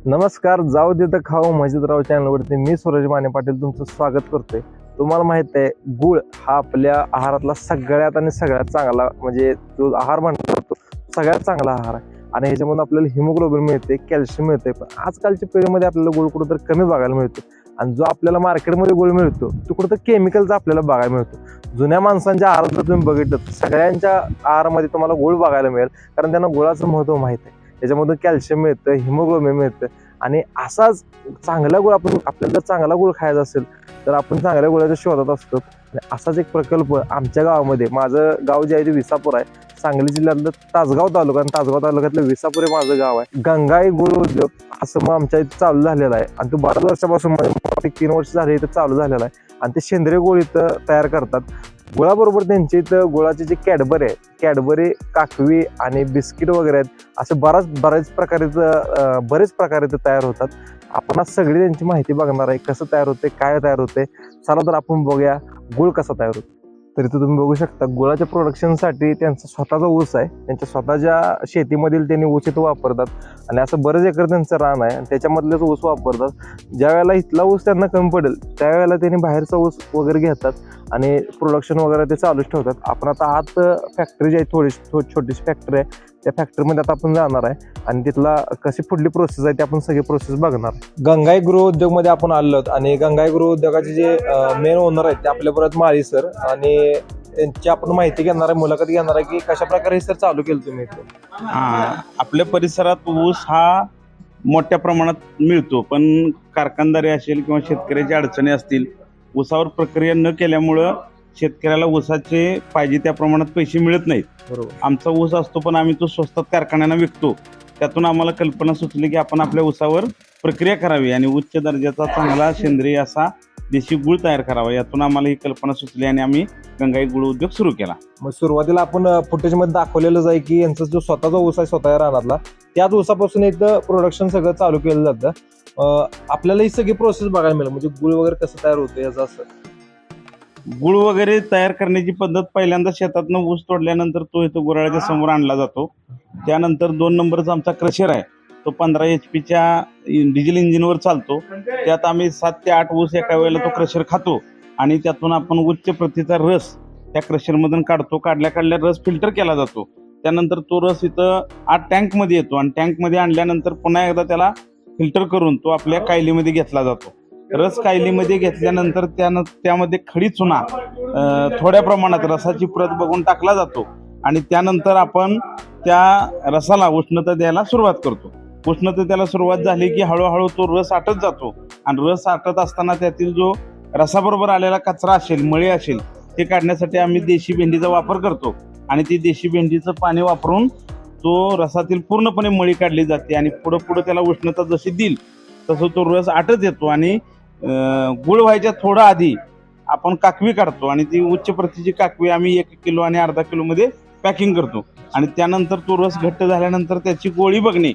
नमस्कार, जाऊ दे तर खाऊ मजिदराव चॅनलवरती मी सूरज माने पाटील तुमचं स्वागत करतोय. तुम्हाला माहित आहे, गुळ हा आपल्या आहारातला सगळ्यात आणि सगळ्यात चांगला म्हणजे जो आहार म्हणतो तो सगळ्यात चांगला आहार आहे आणि ह्याच्यामधून आपल्याला हिमोग्लोबिन मिळते, कॅल्शियम मिळते. पण आजकालच्या पिढीमध्ये आपल्याला गुळ कुठं तर कमी बघायला मिळतो आणि जो आपल्याला मार्केटमध्ये गुळ मिळतो तो कुठं तर केमिकलचा आपल्याला बघायला मिळतो. जुन्या माणसांच्या आहारात जर तुम्ही बघितलं सगळ्यांच्या आहारामध्ये तुम्हाला गुळ बघायला मिळेल, कारण त्यांना गुळाचं महत्त्व माहित आहे. त्याच्यामधून कॅल्शियम मिळतं, हिमोग्लोबिन मिळतं आणि असाच चांगला गुळ आपल्याला जर चांगला गुळ खायचा असेल तर आपण चांगल्या गुळाच्या शोधात असतो. आणि असाच एक प्रकल्प आमच्या गावामध्ये, माझं गाव जे आहे ते विसापूर आहे, सांगली जिल्ह्यातलं तासगाव तालुका आणि तासगाव तालुक्यातलं विसापूर हे माझं गाव आहे. गंगाई गुळ उद्योग असं मग आमच्या इथे चालू झालेला आहे आणि तो 12 वर्षापासून 3 वर्ष झाले इथं चालू झालेला आहे आणि ते सेंद्रिय गुळ इथं तयार करतात. गुळाबरोबर त्यांच्या इथं गुळाचे जे कॅडबरी काकवी आणि बिस्किट वगैरे आहेत, असे बरेच प्रकार इथं तयार होतात. आपण आज सगळी त्यांची माहिती बघणार आहे, कसं तयार होते, काय तयार होते. चला तर आपण बघूया गुळ कसा तयार होतो. तर इथं तुम्ही बघू शकता गुळाच्या प्रोडक्शनसाठी त्यांचा स्वतःचा ऊस आहे. त्यांच्या स्वतःच्या शेतीमधील त्यांनी ऊस इथं वापरतात आणि असं बरेच एकर त्यांचं रान आहे आणि त्याच्यामधलेच ऊस वापरतात. ज्या वेळेला इथला ऊस त्यांना कमी पडेल त्यावेळेला त्यांनी बाहेरचा ऊस वगैरे घेतात आणि प्रोडक्शन वगैरे ते चालूच ठेवतात. आपण आता आत फॅक्टरी जी आहे, छोटीशी फॅक्टरी आहे, त्या फॅक्टरीमध्ये आता आपण जाणार आहे आणि तिथला कशी पुढली प्रोसेस आहे ते आपण सगळी प्रोसेस बघणार. गंगाई गृह उद्योग मध्ये आपण आलो आणि गंगाई गृह उद्योगाचे जे मेन ओनर आहेत ते आपल्या परत माळी सर, आणि त्यांची आपण माहिती घेणार आहे, मुलाखत घेणार आहे की कशा प्रकारे सर चालू केलं तुम्ही. आपल्या परिसरात ऊस हा मोठ्या प्रमाणात मिळतो, पण कारखानदारी असेल किंवा शेतकऱ्याच्या अडचणी असतील, ऊसावर प्रक्रिया न केल्यामुळं शेतकऱ्याला ऊसाचे पाहिजे त्या प्रमाणात पैसे मिळत नाहीत. बरोबर. आमचा ऊस असतो पण आम्ही तो स्वस्तात कारखान्यांना विकतो. त्यातून आम्हाला कल्पना सुचली की आपण आपल्या ऊसावर प्रक्रिया करावी आणि उच्च दर्जाचा चांगला सेंद्रिय असा देशी गुळ तयार करावा. यातून आम्हाला ही कल्पना सुचली आणि आम्ही गंगाई गुळ उद्योग सुरू केला. मग सुरुवातीला आपण फुटेजमध्ये दाखवलेलंच आहे की यांचा जो स्वतःचा ऊस आहे स्वतः रानातला, त्याच ऊसापासून इथं प्रोडक्शन सगळं चालू केलं जातं. आपल्याला ही सगळी प्रोसेस बघायला मिळेल, म्हणजे गुळ वगैरे कसं तयार होतं याचं. असं गुळ वगैरे तयार करण्याची पद्धत, पहिल्यांदा शेतातनं ऊस तोडल्यानंतर तो इथं गुऱ्हाळाच्या समोर आणला जातो. त्यानंतर 2 नंबरचा आमचा क्रशर आहे, तो 15 HP डिझेल इंजिनवर चालतो. त्यात आम्ही 7 ते 8 ऊस एका वेळेला तो क्रशर खातो आणि त्यातून आपण उच्च प्रतीचा रस त्या क्रशरमधून काढतो. काढल्या रस फिल्टर केला जातो. त्यानंतर तो रस इथं 8 टँकमध्ये येतो आणि टँकमध्ये आणल्यानंतर पुन्हा एकदा त्याला फिल्टर करून तो आपल्या कायलीमध्ये घेतला जातो. रस कायलीमध्ये घेतल्यानंतर त्यामध्ये खडी चुना थोड्या प्रमाणात रसाची प्रत बघून टाकला जातो आणि त्यानंतर आपण त्या रसाला उष्णता द्यायला सुरुवात करतो. उष्णता द्यायला सुरुवात झाली की हळूहळू तो रस आटत जातो आणि रस आटत असताना त्यातील जो रसाबरोबर आलेला कचरा असेल, मळी असेल, ते काढण्यासाठी आम्ही देशी भेंडीचा वापर करतो आणि ती देशी भेंडीचं पाणी वापरून तो रसातील पूर्णपणे मळी काढली जाते आणि पुढं त्याला उष्णता जशी देईल तसं तो रस आटत येतो आणि गुळ व्हायच्या थोडं आधी आपण काकवी काढतो आणि ती उच्च प्रतीची काकवी आम्ही 1 किलो आणि अर्धा किलोमध्ये पॅकिंग करतो आणि त्यानंतर तो रस घट्ट झाल्यानंतर त्याची गोळी बघणे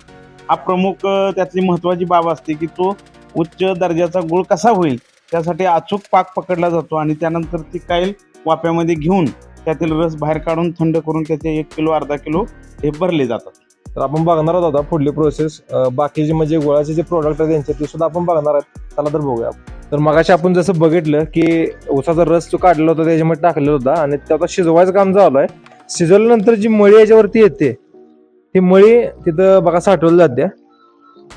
हा प्रमुख त्यातली महत्त्वाची बाब असते की तो उच्च दर्जाचा गुळ कसा होईल त्यासाठी अचूक पाक पकडला जातो आणि त्यानंतर ती कायल वाफ्यामध्ये घेऊन त्यातील रस बाहेर काढून थंड करून त्याचे 1 किलो अर्धा किलो हे भरले जातात. तर आपण बघणार आहोत आता पुढली प्रोसेस. बाकीचे म्हणजे गुळाचे जे प्रोडक्ट आहेत त्यांचे ते सुद्धा आपण बघणार आहेत. चला तर बघूया. तर मगाशी आपण जसं बघितलं की ऊसाचा रस जो काढलेला होता त्याच्यामध्ये टाकलेला होता आणि त्याचा शिजवायचं काम चालू आहे. शिजवल्यानंतर जी मळी याच्यावरती येते ती मळी तिथं बघा साठवली जाते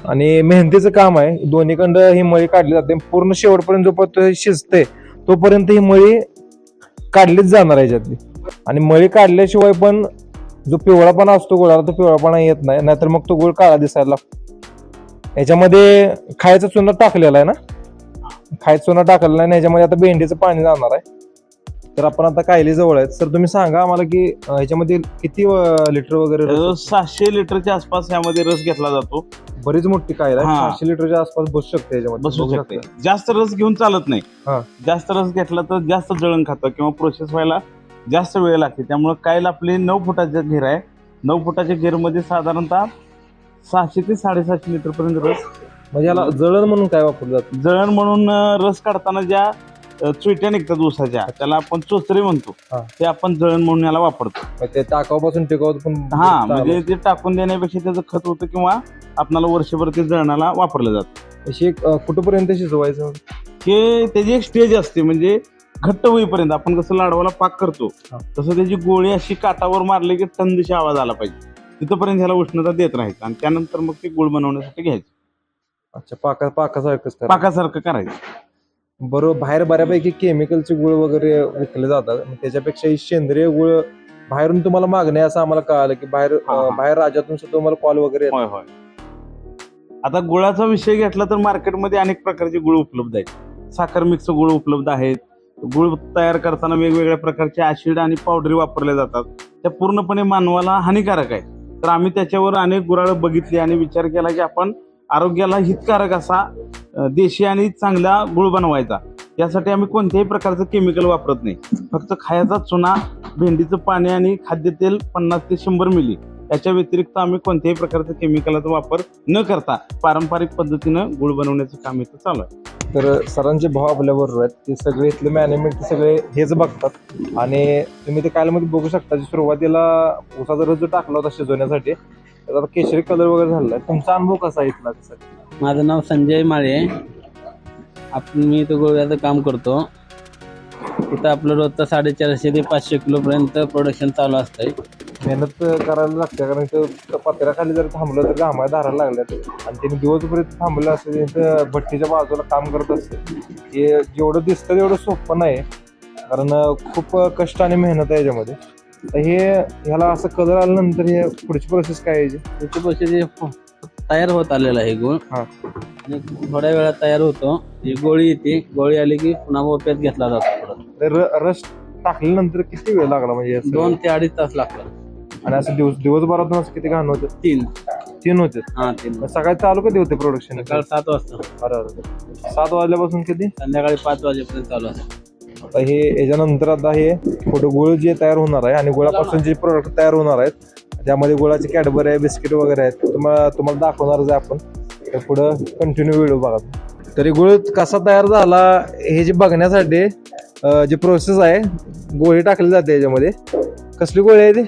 आणि मेहनतीचं काम आहे. दोन्हीकडं ही मळी काढली जाते. पूर्ण शेवटपर्यंत जोपर्यंत शिजते तोपर्यंत ही मळी काढलीच जाणार आहे याच्यातली. आणि मळी काढल्याशिवाय पण जो पिवळापणा असतो गुळाला तो पिवळापणा येत नाही, नाहीतर मग तो गुळ काळा दिसायला लागतो. याच्यामध्ये खायचा चुना टाकलेला आहे ना, खायचा चुना टाकलेला आहे. ह्याच्यामध्ये आता भेंडीचं पाणी जाणार आहे. तर आपण आता कायली जवळ आहेत. सर तुम्ही सांगा आम्हाला की ह्याच्यामध्ये किती लिटर वगैरे? 600 लिटरच्या आसपास यामध्ये रस घेतला जातो. बरीच मोठी कायल आहे. 600 लिटरच्या आसपास बसू शकते याच्यामध्ये. बसू शकते. जास्त रस घेऊन चालत नाही. जास्त रस घेतला तर जास्त जळण खातं किंवा प्रोसेस व्हायला जास्त वेळ लागते. त्यामुळे कायल आपली 9 फुटाचा घेर आहे. 9 फुटाच्या घेरमध्ये साधारणतः 600 ते 750 लिटर पर्यंत रस. म्हणजे याला जळण म्हणून काय वापरलं जातं? जळण म्हणून रस काढताना ज्या चुईट्या निघतात ऊसाच्या त्याला आपण चोचरे म्हणतो, ते आपण जळण म्हणून याला वापरतो. ते टाकावापासून टिकावत पण म्हणजे ते टाकून देण्यापेक्षा त्याचं खत होतं किंवा आपल्याला वर्षभर ते जळणाला वापरलं जातं. अशी एक कुठपर्यंत शिजवायचं? हे त्याची एक स्टेज असते, म्हणजे घट्ट होईपर्यंत. आपण कसं लाडवाला पाक करतो हा. तसं त्याची गोळी अशी काटावर मारली की टंदशी आवाज आला पाहिजे, तिथपर्यंत ह्याला उष्णता देत राहायचं आणि त्यानंतर मग ते गुळ बनवण्यासाठी घ्यायचं. अच्छा, पाकासारखंच करा. पाकासारखं करायचं. बरोबर. बाहेर बऱ्यापैकी केमिकलचे गुळ वगैरे विकले जातात, त्याच्यापेक्षा ही सेंद्रिय गुळ बाहेरून तुम्हाला मागणी असं आम्हाला कळालं की बाहेर राज्यातून सुद्धा तुम्हाला कॉल वगैरे येतात. होय. आता गुळाचा विषय घेतला तर मार्केटमध्ये अनेक प्रकारचे गुळ उपलब्ध आहेत. साखर मिक्स गुळ उपलब्ध आहेत. गुळ तयार करताना वेगवेगळ्या प्रकारचे ऍसिड आणि पावडरी वापरल्या जातात, त्या पूर्णपणे मानवाला हानिकारक आहे. तर आम्ही त्याच्यावर अनेक गुऱ्हाळं बघितली आणि विचार केला की आपण आरोग्याला हितकारक असा देशी आणि चांगला गुळ बनवायचा. यासाठी आम्ही कोणत्याही प्रकारचं केमिकल वापरत नाही. फक्त खायचा चुना, भेंडीचं पाणी आणि खाद्यतेल 50 ते 100 मिली, याच्या व्यतिरिक्त आम्ही कोणत्याही प्रकारचं केमिकलचा वापर न करता पारंपरिक पद्धतीनं गुळ बनवण्याचं काम इथं चालू आहे. तर सरांचे भाव आपल्या बरोबर आहेत, ते सगळे इथले मॅनेजमेंट सगळे हेच बघतात आणि तुम्ही ते कालमध्ये बघू शकता. सुरुवातीला उसाचा रस जो टाकला होता शिजवण्यासाठी, त्याचा आता केशरी कलर वगैरे झालेला आहे. तुमचा अनुभव कसा आहे इथला? माझं नाव संजय माळे. मी इथं गोव्याचं काम करतो. इथं आपलं रोजचं 450 ते 500 किलोपर्यंत प्रोडक्शन चालू असतंय. मेहनत करायला लागते, कारण इथं पत्र्याखाली जर थांबलं तर घामाय धारायला लागल्यात आणि त्यांनी दिवसभर थांबलं असतं. इथं भट्टीच्या बाजूला काम करत असते. हे जेवढं दिसतं तेवढं सोपं नाही, कारण खूप कष्ट आणि मेहनत आहे याच्यामध्ये. तर ह्याला असं कलर आल्यानंतर हे पुढची प्रोसेस काय आहे? पुढची प्रोसेस तयार होत आलेला आहे गुळ. आणि थोड्या वेळात तयार होतो. ही गोळी येते, गोळी आली की पुन्हा ओप्यात घेतला जातो. रस टाकल्यानंतर किती वेळ लागला? म्हणजे 2 ते 2.5 तास लागतात. आणि असं दिवसभरातून असं किती घाण होतं? 3 होते. 3. सकाळी चालू कधी होते प्रोडक्शन? सकाळ 7 वाजता. अरे 7 वाजल्यापासून किती? संध्याकाळी 5 वाजेपर्यंत चालू असतं. आता याच्यानंतर आता हे पुढे गुळ जे तयार होणार आहे आणि गुळापासून जे प्रोडक्ट तयार होणार आहेत, त्यामध्ये गुळाची कॅडबरी आहे, बिस्किट वगैरे आहेत, तुम्हाला दाखवणारच आहे आपण. तर पुढं कंटिन्यू व्हिडिओ बघा. तरी गुळ कसा तयार झाला हे जे बघण्यासाठी जी प्रोसेस आहे, गोळी टाकली जाते याच्यामध्ये. कसली गोळी आहे ती?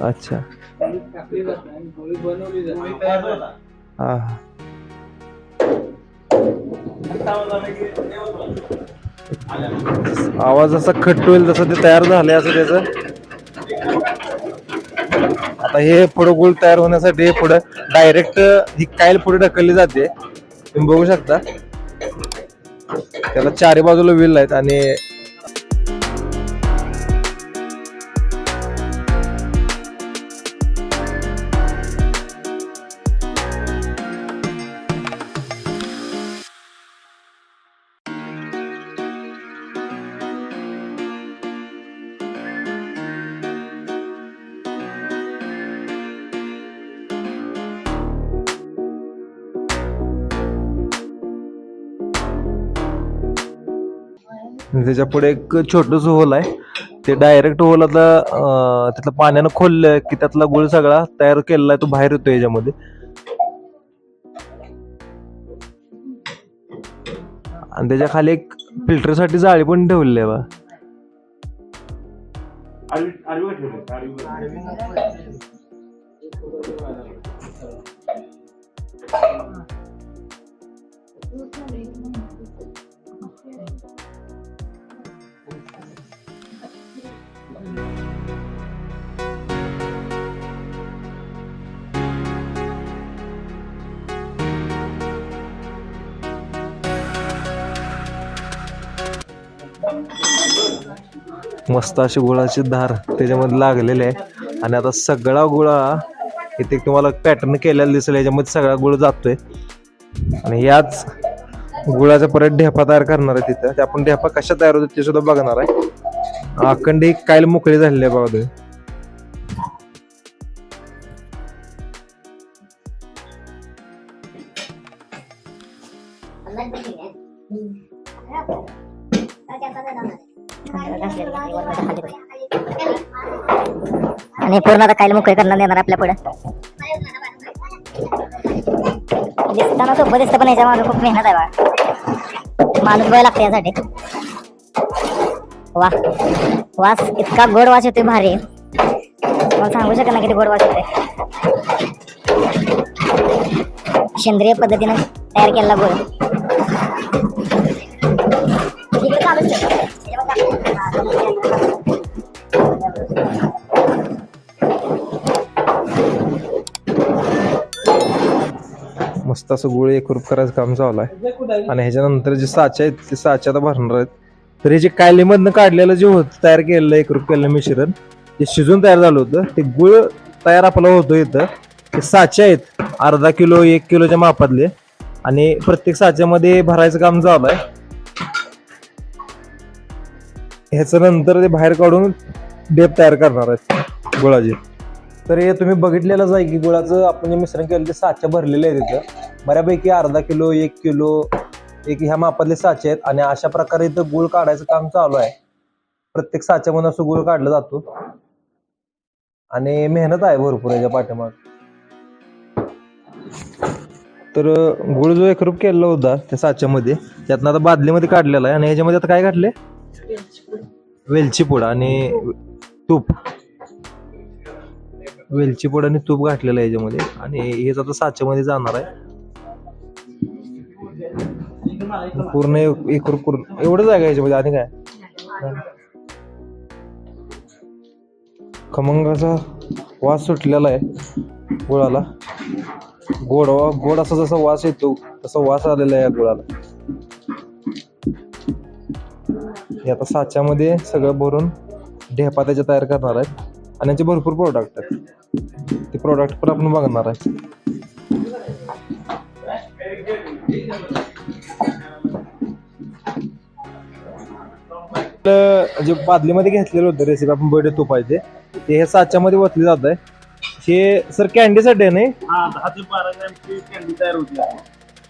अच्छा, हा. आवाज असा खट्ट होईल तसं ते तयार झालंय असं त्याचं. आता हे पुढं गुळ तयार होण्यासाठी पुढं डायरेक्ट ही कायल पुढे ढकलली जाते. तुम्ही बघू शकता त्याला चारी बाजूला व्हील आहेत आणि त्याच्या पुढे एक छोटस होल आहे. ते डायरेक्ट होल आता त्यातलं पाण्यानं खोललं की त्यातला गुळ सगळा तयार केलेला आहे तो बाहेर येतो याच्यामध्ये. आणि त्याच्या खाली एक फिल्टरसाठी जाळी पण ठेवलेली आहे बा. मस्त अशी गुळाची धार त्याच्यामध्ये लागलेली आहे आणि आता सगळा गुळा इथे तुम्हाला पॅटर्न केलेला दिसेल. याच्यामध्ये सगळा गुळ जातोय आणि याच गुळाचा परत ढेपा तयार करणार आहे तिथं. ते आपण ढेपा कशा तयार होतो ते सुद्धा बघणार आहे. अखंड एक कायल मोकळी झालेली आहे बघा तुम्ही. आणि पूर्ण आता कायल मोकळे करणार देणार आपल्या पुढे. दिसताना सोपं दिसतं पण याच्या मागे खूप मेहनत आहे बा. माणूस बघायला लागते यासाठी. वा वास इतका गोड वास येतोय भारी. तुम्हाला सांगू शकत नाही किती गोड वास येते. सेंद्रिय पद्धतीनं तयार केलेला गुळ. इकडे चालूच ठेव. मस्त असं गुळ एकरूप करायचं काम चालू आहे. आणि ह्याच्यानंतर जे साचे आहेत ते साचे आता भरणार आहेत. तर हे जे कायलीमधनं काढलेलं जे होतं तयार केलेलं एकरूप केलेलं मिश्रण जे शिजून तयार झालं होतं ते गुळ तयार आपला होतो इथं. ते साचे आहेत अर्धा किलो 1 किलोच्या मापातले आणि प्रत्येक साच्यामध्ये भरायचं काम चालू आहे. ह्याचं नंतर ते बाहेर काढून डेप तयार करणार आहेत गुळाची. तर हे तुम्ही बघितलेलंच आहे की गुळाचं आपण जे मिश्रण केलं ते साचे भरलेले आहेत इथं. बऱ्यापैकी अर्धा किलो 1 किलो एक ह्या मापातले साचे आहेत आणि अशा प्रकारे इथं गुळ काढायचं काम चालू आहे. प्रत्येक साच्यामधून असं गुळ काढला जातो आणि मेहनत आहे भरपूर याच्या पाठीमाग. तर गुळ जो एकरूप केलेला होता त्या साच्यामध्ये त्यातनं आता बादलीमध्ये काढलेला आहे आणि ह्याच्यामध्ये आता काय काढले वेलची पूड आणि तूप. वेलची पूड आणि तूप घातलेलं आहे याच्यामध्ये आणि हेच आता साच्यामध्ये जाणार आहे. पूर्ण एकरूप करून एवढंच आहे का याच्यामध्ये आणि काय खमंग असा वास सुटलेला आहे गुळाला. गोड असा जसा वास येतो तसा वास आलेला आहे या गुळाला. हे आता साच्यामध्ये सगळं भरून ढेपा त्याच्या तयार करणार आहेत आणि याचे भरपूर प्रोडक्ट आहेत. ते प्रोडक्ट पण आपण बघणार आहे. जे बादलीमध्ये घेतलेलं होतं रेसिपी आपण बर्थडे तुपायचे ते हे साच्यामध्ये ओतले जात आहे. हे सर कॅन्डीसाठी आहे नाही 10 ते 12 ग्रॅमची कॅन्डी तयार होती.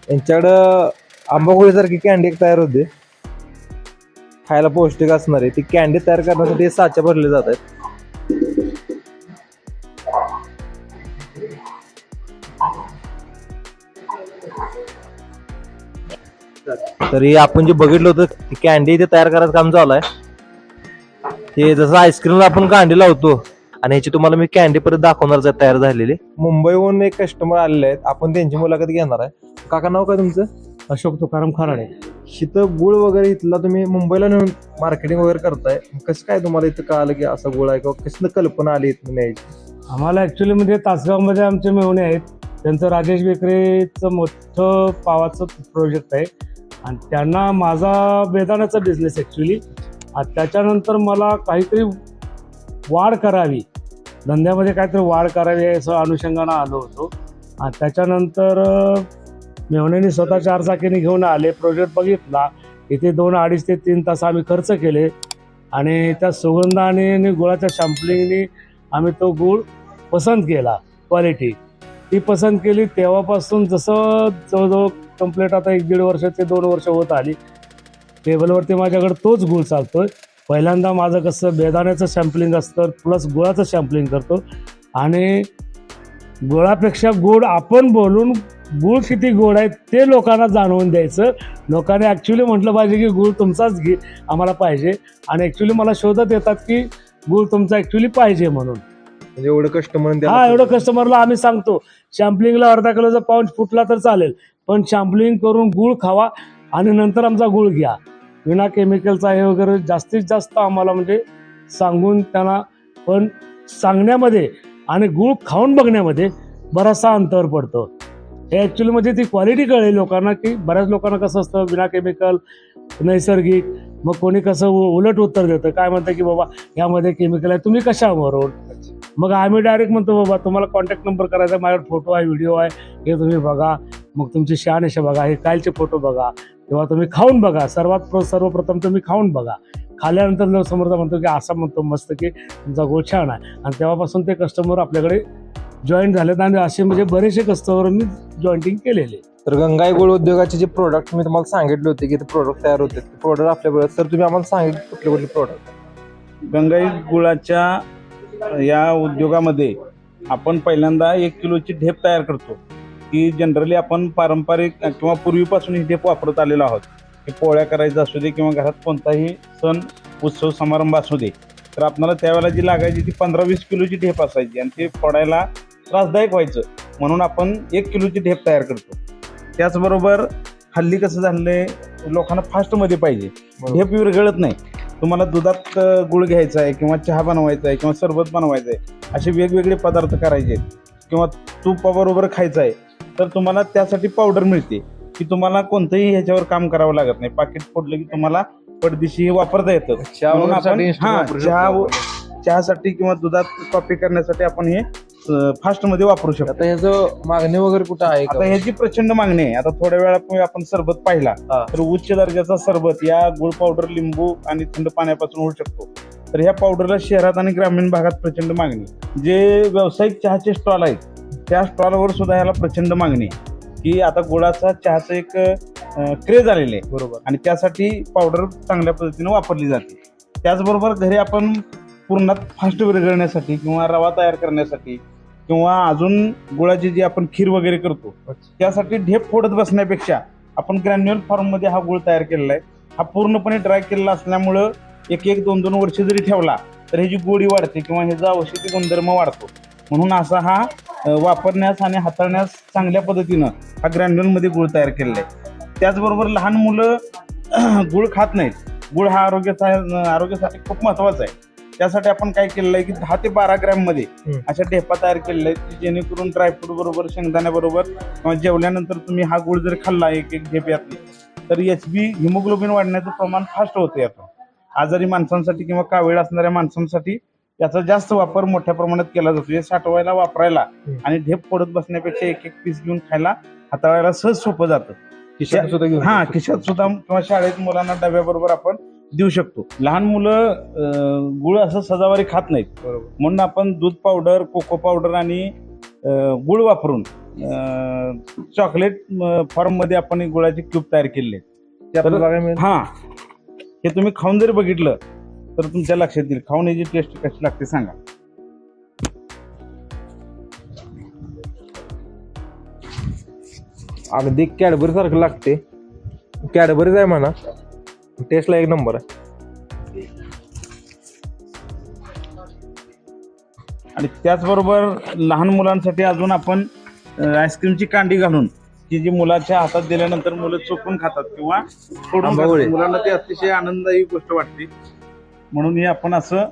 यांच्याकडं आंबागोळीसारखी कॅन्डी तयार होते खायला पौष्टिक असणार आहे. ती कॅन्डी तयार करण्यासाठी हे साच्या भरले जात आहेत. तरी आपण जे बघितलं होतं ती कॅन्डी इथे तयार करायचं काम चालू आहे. ते जसं आईस्क्रीमला आपण कांडी लावतो आणि ह्याची तुम्हाला मी कॅन्डी परत दाखवणार तयार झालेली. मुंबईहून एक कस्टमर आलेले आहेत आपण त्यांची मुलाखत घेणार आहे. काका नाव काय तुमचं? अशोक तुकाराम खराडे. इथं गुळ वगैरे इथला तुम्ही मुंबईला नेऊन मार्केटिंग वगैरे करताय. कसं काय तुम्हाला इथं कळालं की असा गुळ आहे किंवा कसं कल्पना आली इथं न्यायची? आम्हाला ॲक्च्युली म्हणजे तासगावमध्ये आमचे मेहुणे आहेत. त्यांचं राजेश बेकरीचं मोठं पावाचं प्रोजेक्ट आहे आणि त्यांना माझा बेदाण्याचा बिझनेस ॲक्च्युली. त्याच्यानंतर मला काहीतरी वाढ करावी धंद्यामध्ये काहीतरी वाढ करावी असं अनुषंगानं आलो होतो. त्याच्यानंतर मेहुण्यांनी स्वतः 4 चाकीने घेऊन आले. प्रोजेक्ट बघितला. इथे 2 अडीच ते 3 तास आम्ही खर्च केले आणि त्या सुगंधाने आणि गुळाच्या शॅम्पलिंगने आम्ही तो गुळ पसंत केला. क्वालिटी ती पसंत केली. तेव्हापासून जसं जवळजवळ कंप्लीट आता 1-1.5 वर्ष ते 2 वर्ष होत आली टेबलवरती माझ्याकडे तोच गुळ चालतोय. पहिल्यांदा माझं कसं बेदाण्याचं सॅम्पलिंग असतं प्लस गुळाचं सॅम्पलिंग करतो आणि गुळापेक्षा गोड आपण बोलून गुळ किती गोड आहे ते लोकांना जाणवून द्यायचं. लोकांनी ॲक्च्युली म्हटलं पाहिजे की गुळ तुमचाच घे आम्हाला पाहिजे आणि ॲक्च्युली मला शोधत येतात की गुळ तुमचा ॲक्च्युली पाहिजे म्हणून. म्हणजे एवढं कस्टमर एवढं कस्टमरला आम्ही सांगतो शॅम्पलिंगला अर्धा किलोचा पाऊंड फुटला तर चालेल पण शॅम्पलिंग करून गुळ खावा आणि नंतर आमचा गुळ घ्या. विना केमिकलचा हे वगैरे जास्तीत जास्त आम्हाला म्हणजे सांगून त्यांना पण सांगण्यामध्ये आणि गुळ खाऊन बघण्यामध्ये बराचसा अंतर पडतो. हे ॲक्च्युली म्हणजे ती क्वालिटी कळेल लोकांना की बऱ्याच लोकांना कसं असतं विना केमिकल नैसर्गिक. मग कोणी कसं उलट उत्तर देतं काय म्हणतं की बाबा यामध्ये केमिकल आहे तुम्ही कशावरून. मग आम्ही डायरेक्ट म्हणतो बाबा तुम्हाला कॉन्टॅक्ट नंबर करायचा माझ्याकडे फोटो आहे व्हिडिओ आहे हे तुम्ही बघा. मग तुमची शहानिशा बघा हे कालचे फोटो बघा तेव्हा तुम्ही खाऊन बघा. सर्वप्रथम तुम्ही खाऊन बघा. खाल्यानंतर समोरचा म्हणतो की असा म्हणतो मस्त की तुमचा गोळ छान आहे आणि तेव्हापासून ते कस्टमर आपल्याकडे जॉईन झालेत आणि असे म्हणजे बरेचसे कस्टमर मी जॉईंटिंग केलेले. तर गंगाई गुळ उद्योगाचे जे प्रोडक्ट मी तुम्हाला सांगितले होते की ते प्रोडक्ट तयार होते ते प्रोडक्ट आपल्याकडे तर तुम्ही आम्हाला सांगितले कुठले कुठले प्रोडक्ट? गंगाई गुळाच्या या उद्योगामध्ये आपण पहिल्यांदा 1 किलोची ढेप तयार करतो की जनरली आपण पारंपरिक किंवा पूर्वीपासून ही ढेप वापरत आलेलो आहोत. पोळ्या करायचं असू दे किंवा घरात कोणताही सण उत्सव समारंभ असू दे तर आपल्याला त्यावेळेला जी लागायची ती 15-20 किलोची ढेप असायची आणि ते फोडायला त्रासदायक व्हायचं, म्हणून आपण 1 किलोची ढेप तयार करतो. त्याचबरोबर हल्ली कसं झालंय, लोकांना फास्टमध्ये पाहिजे, ढेप विरघळत नाही. तुम्हाला दुधात गुळ घ्यायचा आहे किंवा चहा बनवायचा आहे किंवा सरबत बनवायचं आहे, असे वेगवेगळे पदार्थ करायचे आहेत किंवा तुपाबरोबर खायचं आहे, तर तुम्हाला त्यासाठी पावडर मिळते की तुम्हाला कोणतंही ह्याच्यावर काम करावं लागत नाही. पाकिट फोडलं की तुम्हाला पडदिशी हे वापरता येतं. म्हणून आपण चहासाठी किंवा दुधात कॉफी करण्यासाठी आपण हे फास्टमध्ये वापरू शकतो. आता ह्याचं मागणी वगैरे कुठं आहे आता का? ह्याची प्रचंड मागणी आहे. आता थोड्या वेळापूर्वी आपण सरबत पाहिला तर उच्च दर्जाचा सरबत या गुळ पावडर, लिंबू आणि थंड पाण्यापासून होऊ शकतो. तर ह्या पावडरला शहरात आणि ग्रामीण भागात प्रचंड मागणी. जे व्यावसायिक चहाचे स्टॉल आहेत त्या स्टॉलवर सुद्धा ह्याला प्रचंड मागणी आहे की आता गुळाचा चहाचं एक क्रेज आलेले आहे. बरोबर. आणि त्यासाठी पावडर चांगल्या पद्धतीने वापरली जाते. त्याचबरोबर घरी आपण पूर्णात फास्ट विरघळण्यासाठी किंवा रवा तयार करण्यासाठी किंवा अजून गुळाची जी आपण खीर वगैरे करतो त्यासाठी ढेप फोडत बसण्यापेक्षा आपण ग्रॅन्युअल फॉर्ममध्ये हा गुळ तयार केलेला आहे. हा पूर्णपणे ड्राय केलेला असल्यामुळं 1-1, 2-2 वर्ष जरी ठेवला तर ह्याची गोडी वाढते किंवा ह्याचा औषधी गुणधर्म वाढतो. म्हणून असा हा वापरण्यास आणि हाताळण्यास चांगल्या पद्धतीनं हा ग्रॅन्युअलमध्ये गुळ तयार केलेला आहे. त्याचबरोबर लहान मुलं गुळ खात नाहीत. गुळ हा आरोग्यासाठी खूप महत्त्वाचा आहे. त्यासाठी आपण काय केलेलं आहे की 10 ते 12 ग्रॅममध्ये अशा ढेपा तयार केलेल्या आहेत की जेणेकरून ड्रायफ्रूट बरोबर, शेंगदाण्याबरोबर किंवा जेवल्यानंतर तुम्ही हा गुळ जर खाल्ला एक ढेप यातली तर HB हिमोग्लोबिन वाढण्याचं प्रमाण फास्ट होतं. यातून आजारी माणसांसाठी किंवा कावीळ असणाऱ्या माणसांसाठी याचा जास्त वापर मोठ्या प्रमाणात केला जातो. हे साठवायला, वापरायला आणि ढेप फोडत बसण्यापेक्षा 1-1 पीस घेऊन खायला, हाताळायला सहज सोपं जातं. खिशात सुद्धा किंवा शाळेत मुलांना डब्याबरोबर आपण देऊ शकतो. लहान मुलं गुळ असं सजावारी खात नाहीत, म्हणून आपण दूध पावडर, कोको पावडर आणि गुळ वापरून चॉकलेट फॉर्ममध्ये आपण गुळाचे क्यूब तयार केले. हे तुम्ही खाऊन जरी बघितलं तर तुमच्या लक्षात येईल. खाऊन याची टेस्ट कशी लागते सांगा. अगदी कॅडबरी सारखं लागते. कॅडबरीच आहे म्हणा, टेस्टला 1 नंबर आहे. आणि त्याचबरोबर लहान मुलांसाठी अजून आपण आईस्क्रीमची कांडी घालून की जी मुलाच्या हातात दिल्यानंतर मुलं चोखून खातात किंवा फोडून खातात. मुलांना ती अतिशय आनंदायी गोष्ट वाटते. म्हणून हे आपण असं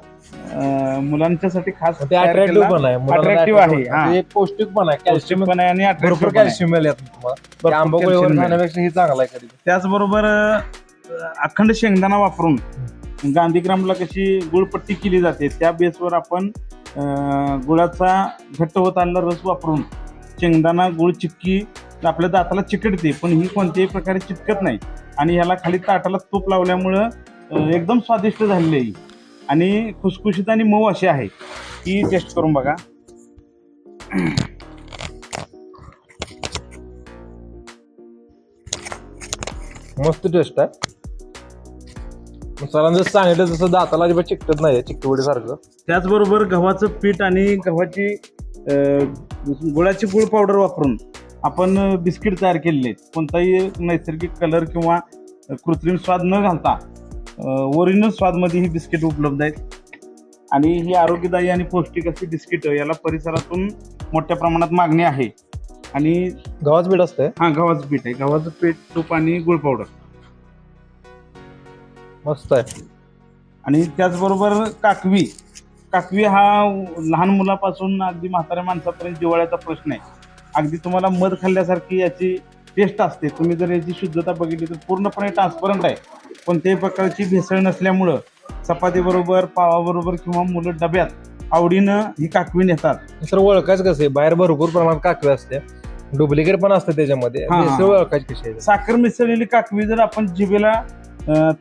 मुलांच्यासाठी खास अट्रॅक्टिव्ह आहे, पौष्टिक पण आहे, कॅल्शियम पण आहे आणि भरपूर कॅल्शियम मिळेल तुम्हाला. आंबोळीवर खाण्यापेक्षा हे चांगलं आहे. कधी त्याचबरोबर अखंड शेंगदाणा वापरून गांधीग्रामला कशी गुळपट्टी केली जाते त्या बेसवर आपण गुळाचा घट्ट होत आलेला रस वापरून शेंगदाणा गुळ चिक्की आपल्या दाताला चिकटते पण ही कोणत्याही प्रकारे चिटकत नाही. आणि ह्याला खाली ताटाला तूप लावल्यामुळं एकदम स्वादिष्ट झालेली आहे आणि खुसखुशीत आणि मऊ अशी आहे. ही टेस्ट करून बघा. मस्त टेस्ट आहे. सरांनी जसं सांगितलं तसं दाताला अजिबात चिकटत नाही, चिकटवडी सारखं. त्याचबरोबर गव्हाचं पीठ आणि गव्हाची गुळाची गुळ पावडर वापरून आपण बिस्किट तयार केलेले आहेत. कोणताही नैसर्गिक कलर किंवा कृत्रिम स्वाद न घालता ओरिजिनल स्वादमध्ये ही बिस्किट उपलब्ध आहेत. आणि ही आरोग्यदायी आणि पौष्टिक अशी बिस्किट याला परिसरातून मोठ्या प्रमाणात मागणी आहे. आणि गव्हाचं पीठ असतंय. गव्हाचं पीठ आहे. गव्हाचं पीठ, तूप आणि गुळ पावडर मस्त आहे. आणि त्याचबरोबर काकवी हा लहान मुलापासून अगदी म्हाताऱ्या माणसापर्यंत जिव्हाळ्याचा प्रश्न आहे. अगदी तुम्हाला मध खाल्ल्यासारखी याची टेस्ट असते. तुम्ही जर याची शुद्धता बघितली तर पूर्णपणे ट्रान्सपरंट आहे. कोणत्याही प्रकारची भेसळ नसल्यामुळं चपातीबरोबर, पावाबरोबर किंवा मुलं डब्यात आवडीनं ही काकवी नेतात. सर ओळखायचं कसं आहे, बाहेर भरपूर प्रमाणात काकवी असते, डुप्लिकेट पण असते त्याच्यामध्ये. ओळखायची कशी आहे? साखर मिसळलेली काकवी जर आपण जिभेला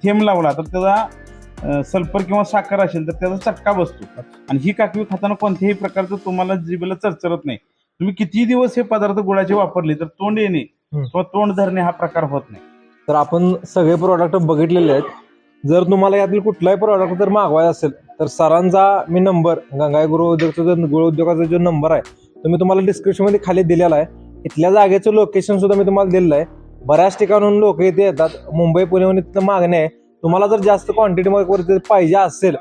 थेंब लावला तर त्याचा सल्फर किंवा साखर असेल तर त्याचा चटका बसतो. आणि ही काकवी खाताना कोणत्याही प्रकारचं तुम्हाला जिभेला चरचरत नाही. तुम्ही कितीही दिवस हे पदार्थ गुळाचे वापरले तर तोंड येणे किंवा तोंड धरणे हा प्रकार होत नाही. तर आपण सगळे प्रोडक्ट बघितलेले आहेत. जर तुम्हाला यातील कुठलाही प्रोडक्ट जर मागवायचा असेल तर सरांचा मी नंबर, गंगाई गुळ उद्योगचा गुळ उद्योगाचा जो नंबर आहे तो मी तुम्हाला डिस्क्रिप्शनमध्ये खाली दिलेला आहे. इथल्या जागेचं लोकेशन सुद्धा मी तुम्हाला दिलेलं आहे. बऱ्याच ठिकाणून लोक इथे येतात, मुंबई पुण्याहून इथं मागणी आहे. तुम्हाला जर जास्त क्वांटिटीमध्ये पाहिजे असेल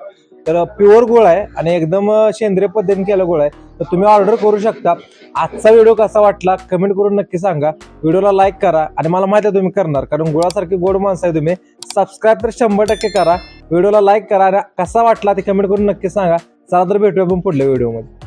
तर प्युअर गुळ आहे आणि एकदम सेंद्रिय पद्धतीने केला गुळ आहे. तर तुम्ही ऑर्डर करू शकता. आजचा व्हिडिओ कसा वाटला कमेंट करून नक्की सांगा. व्हिडिओला लाईक करा आणि मला माहिती आहे तुम्ही करणार, कारण गुळासारखी गोड माणसं आहे तुम्ही. सबस्क्राईब तर 100% करा. व्हिडिओला लाईक करा आणि कसा वाटला ते कमेंट करून नक्की सांगा. चला तर भेटूया आपण पुढल्या व्हिडिओमध्ये.